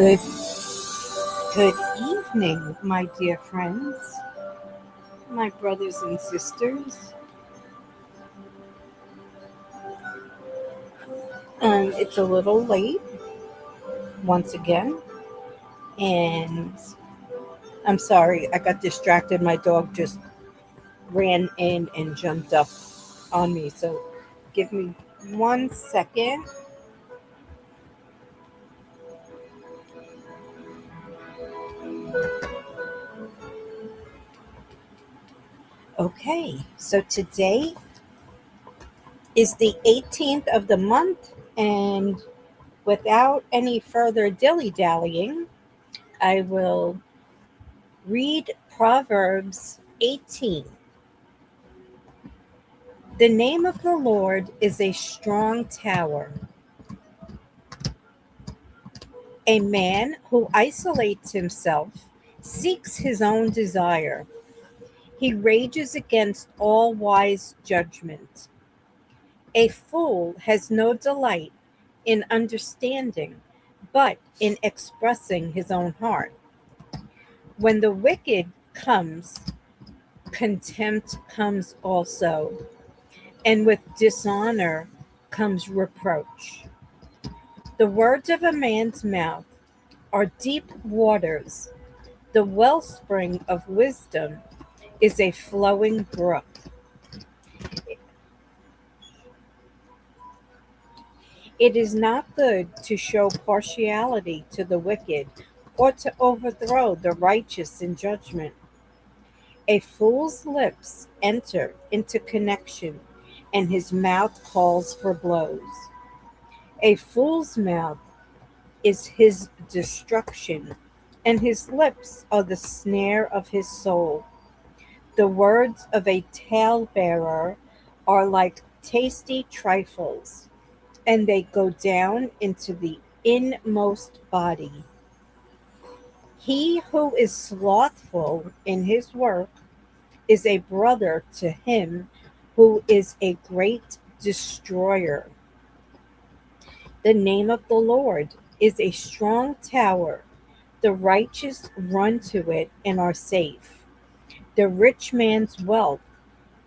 Good, good evening, my dear friends, my brothers and sisters. It's a little late once again, and I'm sorry, I got distracted. My dog just ran in and jumped up on me, so give me 1 second. Okay, so today is the 18th of the month, and without any further dilly dallying, I will read Proverbs 18. The name of the Lord is a strong tower. A man who isolates himself seeks his own desire. He rages against all wise judgment. A fool has no delight in understanding, but in expressing his own heart. When the wicked comes, contempt comes also, and with dishonor comes reproach. The words of a man's mouth are deep waters. The wellspring of wisdom is a flowing brook. It is not good to show partiality to the wicked or to overthrow the righteous in judgment. A fool's lips enter into connection, and his mouth calls for blows. A fool's mouth is his destruction, and his lips are the snare of his soul. The words of a talebearer are like tasty trifles, and they go down into the inmost body. He who is slothful in his work is a brother to him who is a great destroyer. The name of the Lord is a strong tower. The righteous run to it and are safe. The rich man's wealth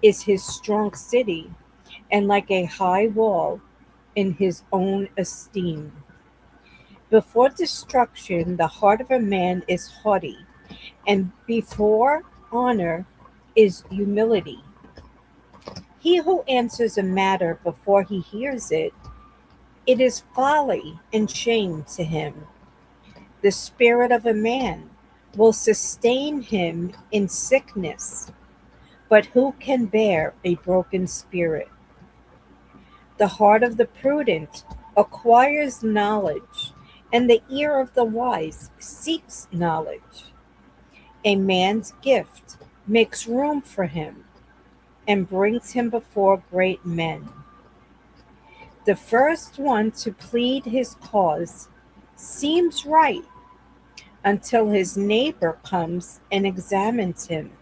is his strong city, and like a high wall in his own esteem. Before destruction, the heart of a man is haughty, and before honor is humility. He who answers a matter before he hears it, it is folly and shame to him. The spirit of a man will sustain him in sickness, but who can bear a broken spirit? The heart of the prudent acquires knowledge, and the ear of the wise seeks knowledge. A man's gift makes room for him and brings him before great men. The first one to plead his cause seems right until his neighbor comes and examines him.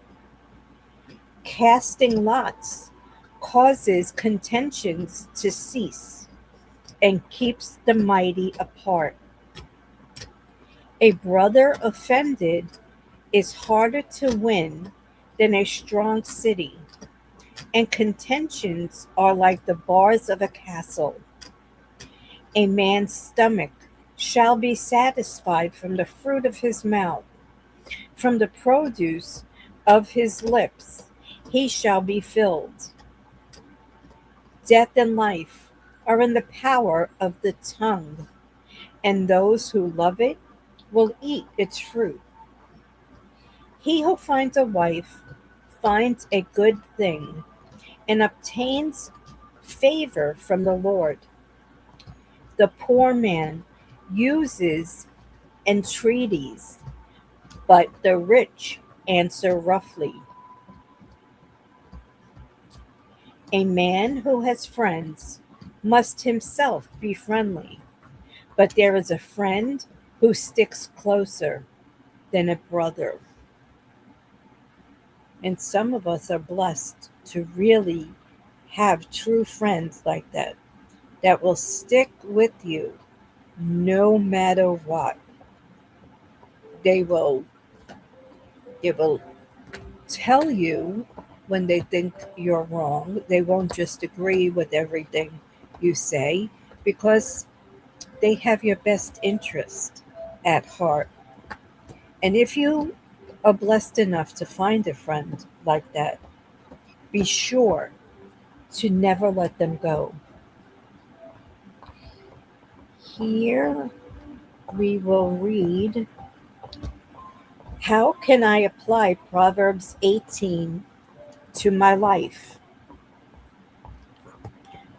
Casting lots causes contentions to cease and keeps the mighty apart. A brother offended is harder to win than a strong city, and contentions are like the bars of a castle. A man's stomach shall be satisfied from the fruit of his mouth, from the produce of his lips he shall be filled. Death and life are in the power of the tongue, and those who love it will eat its fruit. He who finds a wife finds a good thing and obtains favor from the Lord. The poor man uses entreaties, but the rich answer roughly. A man who has friends must himself be friendly, but there is a friend who sticks closer than a brother. And some of us are blessed to really have true friends like that will stick with you no matter what. They will they will tell you when they think you're wrong. They won't just agree with everything you say because they have your best interest at heart. And if you are blessed enough to find a friend like that, be sure to never let them go. Here we will read, how can I apply Proverbs 18 to my life?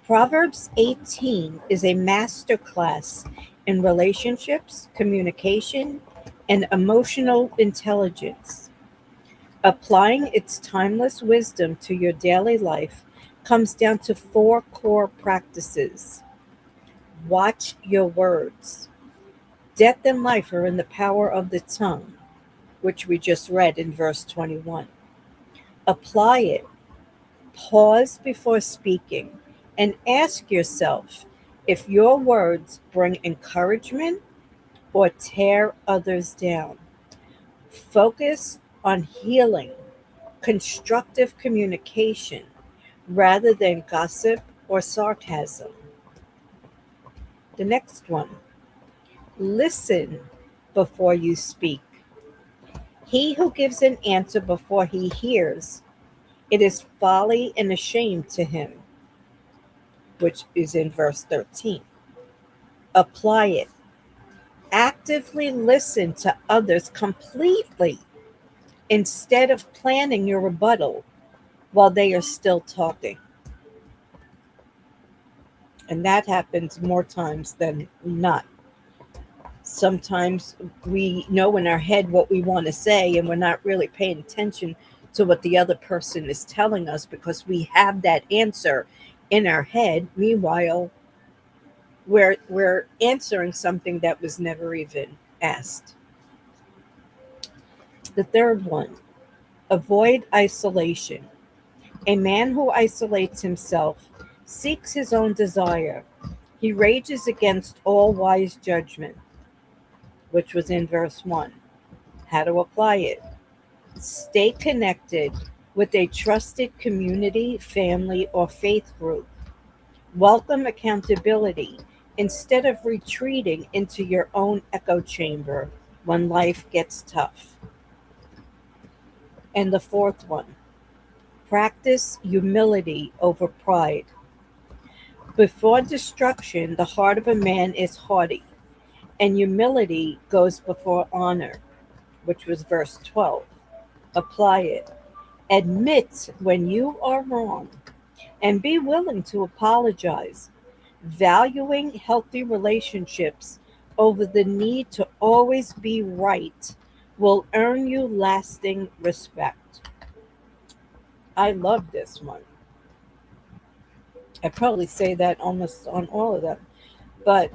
Proverbs 18 is a masterclass in relationships, communication, and emotional intelligence. Applying its timeless wisdom to your daily life comes down to four core practices. Watch your words. Death and life are in the power of the tongue, which we just read in verse 21. Apply it. Pause before speaking and ask yourself if your words bring encouragement or tear others down. Focus on healing, constructive communication, rather than gossip or sarcasm. The next one, listen before you speak. He who gives an answer before he hears, it is folly and a shame to him, which is in verse 13. Apply it. Actively listen to others completely instead of planning your rebuttal while they are still talking. And that happens more times than not. Sometimes we know in our head what we want to say, and we're not really paying attention to what the other person is telling us because we have that answer in our head. Meanwhile, we're answering something that was never even asked. The third one, avoid isolation. A man who isolates himself seeks his own desire. He rages against all wise judgment, which was in verse 1. How to apply it? Stay connected with a trusted community, family, or faith group. Welcome accountability instead of retreating into your own echo chamber when life gets tough. And the fourth one, practice humility over pride. Before destruction, the heart of a man is haughty, and humility goes before honor, which was verse 12. Apply it. Admit when you are wrong and be willing to apologize. Valuing healthy relationships over the need to always be right will earn you lasting respect. I love this one. I probably say that almost on all of them, but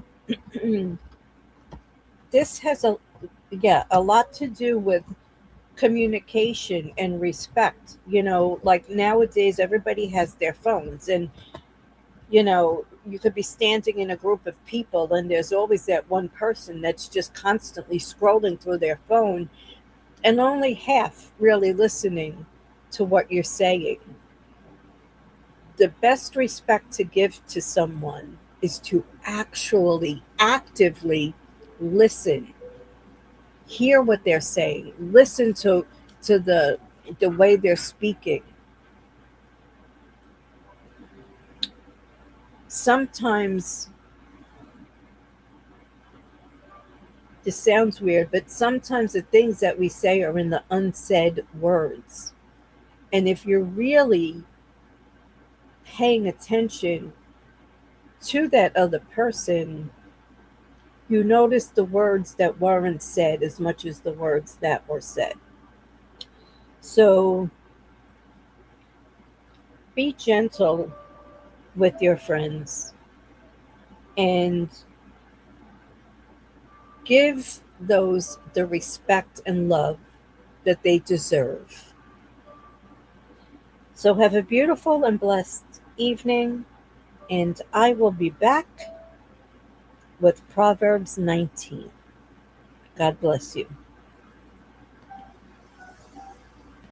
this has a lot to do with communication and respect. Like nowadays everybody has their phones, and you could be standing in a group of people and there's always that one person that's just constantly scrolling through their phone and only half really listening to what you're saying. The best respect to give to someone is to actually actively listen, hear what they're saying, listen to the way they're speaking. Sometimes this sounds weird, but sometimes the things that we say are in the unsaid words. And if you're really paying attention to that other person, you notice the words that weren't said as much as the words that were said. So be gentle with your friends and give those the respect and love that they deserve. So have a beautiful and blessed evening, and I will be back with Proverbs 19. God bless you.